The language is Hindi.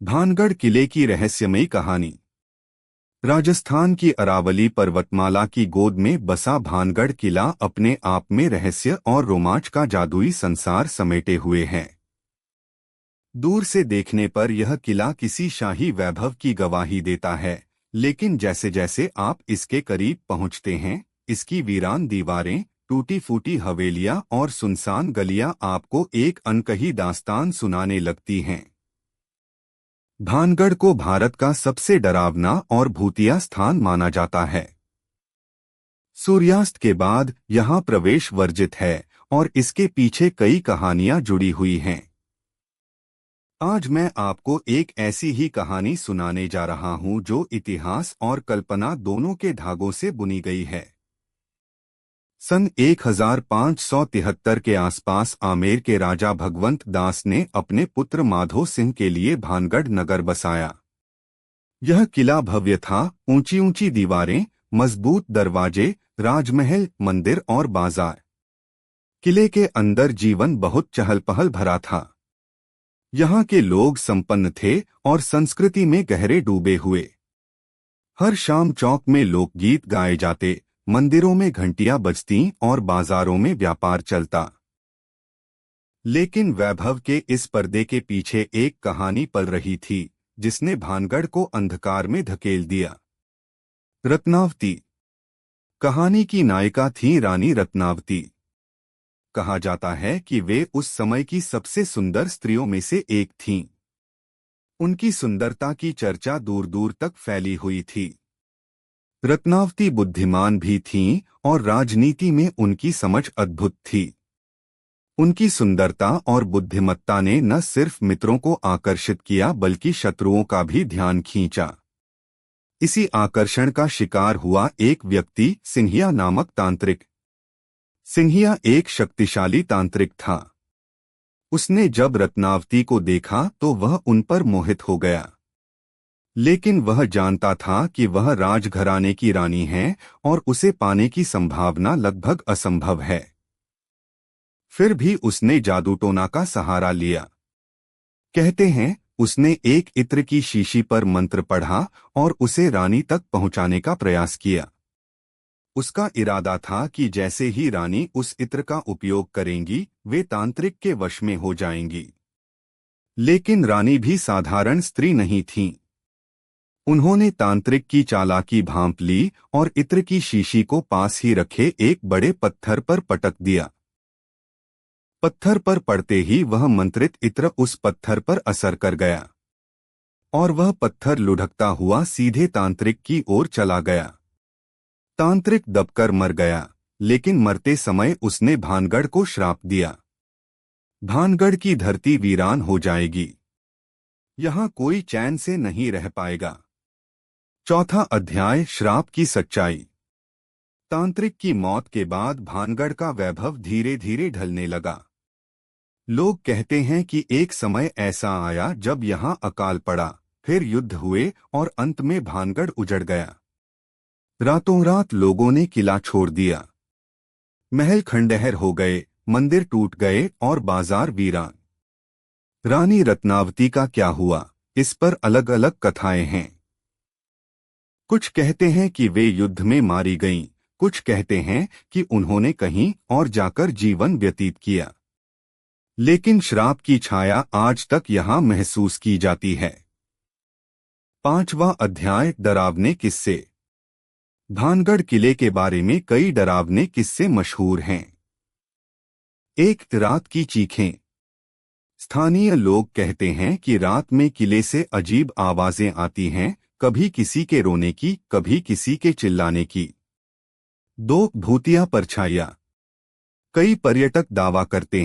भानगढ़ किले की रहस्यमयी कहानी। राजस्थान की अरावली पर्वतमाला की गोद में बसा भानगढ़ किला अपने आप में रहस्य और रोमांच का जादुई संसार समेटे हुए है। दूर से देखने पर यह किला किसी शाही वैभव की गवाही देता है, लेकिन जैसे जैसे आप इसके करीब पहुंचते हैं, इसकी वीरान दीवारें, टूटी फूटी हवेलियां और सुनसान गलियां आपको एक अनकही दास्तान सुनाने लगती हैं। भानगढ़ को भारत का सबसे डरावना और भूतिया स्थान माना जाता है। सूर्यास्त के बाद यहाँ प्रवेश वर्जित है और इसके पीछे कई कहानियां जुड़ी हुई हैं। आज मैं आपको एक ऐसी ही कहानी सुनाने जा रहा हूं जो इतिहास और कल्पना दोनों के धागों से बुनी गई है। सन 1573 के आसपास आमेर के राजा भगवंत दास ने अपने पुत्र माधो सिंह के लिए भानगढ़ नगर बसाया। यह किला भव्य था, ऊंची ऊंची दीवारें, मजबूत दरवाजे, राजमहल, मंदिर और बाजार। किले के अंदर जीवन बहुत चहल पहल भरा था। यहाँ के लोग संपन्न थे और संस्कृति में गहरे डूबे हुए। हर शाम चौक में लोकगीत गाए जाते, मंदिरों में घंटियां बजतीं और बाजारों में व्यापार चलता। लेकिन वैभव के इस पर्दे के पीछे एक कहानी पल रही थी, जिसने भानगढ़ को अंधकार में धकेल दिया। रत्नावती। कहानी की नायिका थी रानी रत्नावती। कहा जाता है कि वे उस समय की सबसे सुंदर स्त्रियों में से एक थीं। उनकी सुंदरता की चर्चा दूर दूर तक फैली हुई थी। रत्नावती बुद्धिमान भी थीं और राजनीति में उनकी समझ अद्भुत थी। उनकी सुंदरता और बुद्धिमत्ता ने न सिर्फ मित्रों को आकर्षित किया बल्कि शत्रुओं का भी ध्यान खींचा। इसी आकर्षण का शिकार हुआ एक व्यक्ति, सिंहिया नामक तांत्रिक। सिंहिया एक शक्तिशाली तांत्रिक था। उसने जब रत्नावती को देखा तो वह उन पर मोहित हो गया। लेकिन वह जानता था कि वह राजघराने की रानी है और उसे पाने की संभावना लगभग असंभव है। फिर भी उसने जादूटोना का सहारा लिया। कहते हैं उसने एक इत्र की शीशी पर मंत्र पढ़ा और उसे रानी तक पहुंचाने का प्रयास किया। उसका इरादा था कि जैसे ही रानी उस इत्र का उपयोग करेंगी, वे तांत्रिक के वश में हो जाएंगी। लेकिन रानी भी साधारण स्त्री नहीं थीं। उन्होंने तांत्रिक की चालाकी भांप ली और इत्र की शीशी को पास ही रखे एक बड़े पत्थर पर पटक दिया। पत्थर पर पड़ते ही वह मंत्रित इत्र उस पत्थर पर असर कर गया और वह पत्थर लुढ़कता हुआ सीधे तांत्रिक की ओर चला गया। तांत्रिक दबकर मर गया, लेकिन मरते समय उसने भानगढ़ को श्राप दिया। भानगढ़ की धरती वीरान हो जाएगी। यहाँ कोई चैन से नहीं रह पाएगा। चौथा अध्याय, श्राप की सच्चाई। तांत्रिक की मौत के बाद भानगढ़ का वैभव धीरे धीरे ढलने लगा। लोग कहते हैं कि एक समय ऐसा आया जब यहाँ अकाल पड़ा, फिर युद्ध हुए और अंत में भानगढ़ उजड़ गया। रातों रात लोगों ने किला छोड़ दिया। महल खंडहर हो गए, मंदिर टूट गए और बाजार वीरान। रानी रत्नावती का क्या हुआ, इस पर अलग अलग कथाएं हैं। कुछ कहते हैं कि वे युद्ध में मारी गईं, कुछ कहते हैं कि उन्होंने कहीं और जाकर जीवन व्यतीत किया। लेकिन श्राप की छाया आज तक यहाँ महसूस की जाती है। पांचवा अध्याय, डरावने किस्से। भानगढ़ किले के बारे में कई डरावने किस्से मशहूर हैं। एक रात की चीखें। स्थानीय लोग कहते हैं कि रात में किले से अजीब आवाजें आती हैं, कभी किसी के रोने की, कभी किसी के चिल्लाने की। दो भूतिया परछाइयां। कई पर्यटक दावा करते हैं